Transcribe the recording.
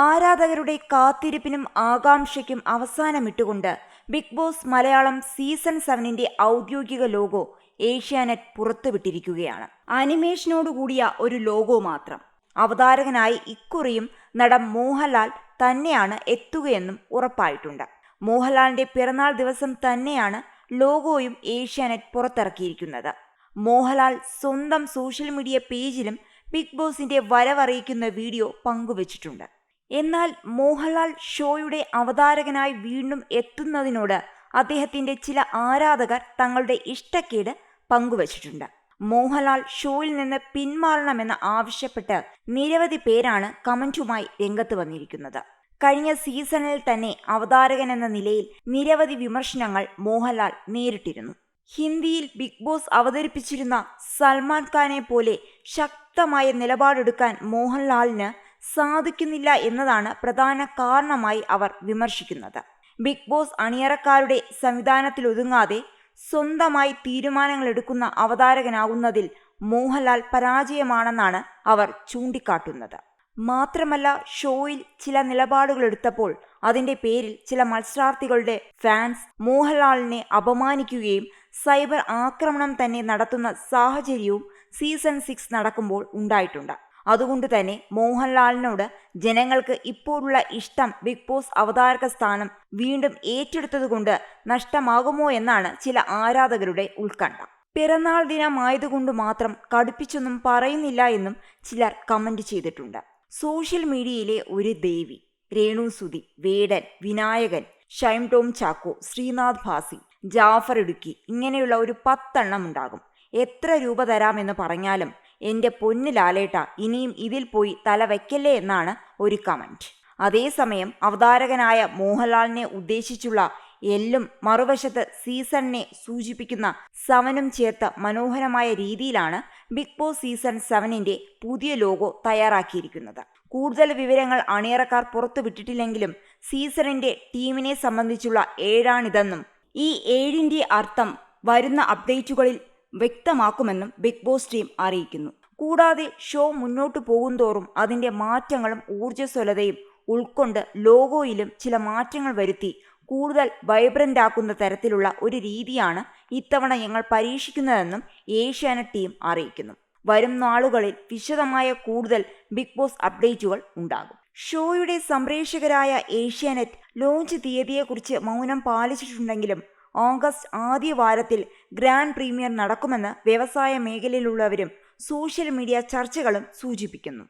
ആരാധകരുടെ കാത്തിരിപ്പിനും ആകാംക്ഷയ്ക്കും അവസാനമിട്ടുകൊണ്ട് big boss Malayalam season 7ന്റെ ഔദ്യോഗിക logo Asianet പുറത്തുവിട്ടിരിക്കുകയാണ്. അനിമേഷനോടുകൂടിയ ഒരു ലോഗോ മാത്രം. അവതാരകനായി ഇക്കുറിയും നടൻ മോഹൻലാൽ തന്നെയാണ് എത്തുകയെന്നും ഉറപ്പായിട്ടുണ്ട്. മോഹൻലാലിന്റെ പിറന്നാൾ ദിവസം തന്നെയാണ് ലോഗോയും ഏഷ്യാനെറ്റ് പുറത്തിറക്കിയിരിക്കുന്നത്. മോഹൻലാൽ സ്വന്തം സോഷ്യൽ മീഡിയ പേജിലും ബിഗ് ബോസിന്റെ വരവറിയിക്കുന്ന വീഡിയോ പങ്കുവച്ചിട്ടുണ്ട്. എന്നാൽ മോഹൻലാൽ ഷോയുടെ അവതാരകനായി വീണ്ടും എത്തുന്നതിനോട് അദ്ദേഹത്തിന്റെ ചില ആരാധകർ തങ്ങളുടെ ഇഷ്ടക്കേട് പങ്കുവച്ചിട്ടുണ്ട്. മോഹൻലാൽ ഷോയിൽ നിന്ന് പിന്മാറണമെന്ന് ആവശ്യപ്പെട്ട് നിരവധി പേരാണ് കമന്റുമായി രംഗത്ത് വന്നിരിക്കുന്നത്. കഴിഞ്ഞ സീസണിൽ തന്നെ അവതാരകൻ എന്ന നിലയിൽ നിരവധി വിമർശനങ്ങൾ മോഹൻലാൽ നേരിട്ടിരുന്നു. ഹിന്ദിയിൽ ബിഗ് ബോസ് അവതരിപ്പിച്ചിരുന്ന സൽമാൻ ഖാനെ പോലെ ശക്തമായ നിലപാടെടുക്കാൻ മോഹൻലാലിന് സാധിക്കുന്നില്ല എന്നതാണ് പ്രധാന കാരണമായി അവർ വിമർശിക്കുന്നത്. ബിഗ് ബോസ് അണിയറക്കാരുടെ സംവിധാനത്തിലൊതുങ്ങാതെ സ്വന്തമായി തീരുമാനങ്ങൾ എടുക്കുന്ന അവതാരകനാകുന്നതിൽ മോഹൻലാൽ പരാജയമാണെന്നാണ് അവർ ചൂണ്ടിക്കാട്ടുന്നത്. മാത്രമല്ല, ഷോയിൽ ചില നിലപാടുകൾ എടുത്തപ്പോൾ അതിന്റെ പേരിൽ ചില മത്സരാർത്ഥികളുടെ ഫാൻസ് മോഹൻലാലിനെ അപമാനിക്കുകയും സൈബർ ആക്രമണം തന്നെ നടത്തുന്ന സാഹചര്യവും സീസൺ 6 നടക്കുമ്പോൾ ഉണ്ടായിട്ടുണ്ട്. അതുകൊണ്ട് തന്നെ മോഹൻലാലിനോട് ജനങ്ങൾക്ക് ഇപ്പോഴുള്ള ഇഷ്ടം ബിഗ് ബോസ് അവതാരക സ്ഥാനം വീണ്ടും ഏറ്റെടുത്തതുകൊണ്ട് നഷ്ടമാകുമോ എന്നാണ് ചില ആരാധകരുടെ ഉത്കണ്ഠ. പിറന്നാൾ ദിനമായതുകൊണ്ട് മാത്രം കടുപ്പിച്ചൊന്നും പറയുന്നില്ല എന്നും ചിലർ കമന്റ് ചെയ്തിട്ടുണ്ട്. സോഷ്യൽ മീഡിയയിലെ ഒരു ദേവി, രേണു സുധി, വേടൻ, വിനായകൻ, ഷൈം ടോം ചാക്കോ, ശ്രീനാഥ് ഭാസി, ജാഫർ ഇടുക്കി ഇങ്ങനെയുള്ള ഒരു 10 എണ്ണം ഉണ്ടാകും. എത്ര രൂപ തരാമെന്ന് പറഞ്ഞാലും എന്റെ പൊന്നു ലാലേട്ട ഇനിയും ഇതിൽ പോയി തല വയ്ക്കല്ലേ എന്നാണ് ഒരു കമന്റ്. അതേസമയം അവതാരകനായ മോഹൻലാലിനെ ഉദ്ദേശിച്ചുള്ള എല്ലും മറുവശത്ത് സീസണിനെ സൂചിപ്പിക്കുന്ന 7ഉം ചേർത്ത മനോഹരമായ രീതിയിലാണ് ബിഗ് ബോസ് സീസൺ 7ന്റെ പുതിയ ലോഗോ തയ്യാറാക്കിയിരിക്കുന്നത്. കൂടുതൽ വിവരങ്ങൾ അണിയറക്കാർ പുറത്തുവിട്ടിട്ടില്ലെങ്കിലും സീസണിന്റെ ടീമിനെ സംബന്ധിച്ചുള്ള 7ആണിതെന്നും ഈ 7ന്റെ അർത്ഥം വരുന്ന അപ്ഡേറ്റുകളിൽ വ്യക്തമാക്കുമെന്നും ബിഗ് ബോസ് ടീം അറിയിക്കുന്നു. കൂടാതെ ഷോ മുന്നോട്ടു പോകുന്തോറും അതിന്റെ മാറ്റങ്ങളും ഊർജ്ജസ്വലതയും ഉൾക്കൊണ്ട് ലോഗോയിലും ചില മാറ്റങ്ങൾ വരുത്തി കൂടുതൽ വൈബ്രന്റ് ആക്കുന്ന തരത്തിലുള്ള ഒരു രീതിയാണ് ഇത്തവണ ഞങ്ങൾ പരീക്ഷിക്കുന്നതെന്നും ഏഷ്യാനെറ്റ് ടീം അറിയിക്കുന്നു. വരും നാളുകളിൽ വിശദമായ കൂടുതൽ ബിഗ് ബോസ് അപ്ഡേറ്റുകൾ ഉണ്ടാകും. ഷോയുടെ സംപ്രേഷകരായ ഏഷ്യാനെറ്റ് ലോഞ്ച് തീയതിയെക്കുറിച്ച് മൗനം പാലിച്ചിട്ടുണ്ടെങ്കിലും ഓഗസ്റ്റ് ആദ്യ വാരത്തിൽ ഗ്രാൻഡ് പ്രീമിയർ നടക്കുമെന്ന് വ്യവസായ മേഖലയിലുള്ളവരും സോഷ്യൽ മീഡിയ ചർച്ചകളും സൂചിപ്പിക്കുന്നു.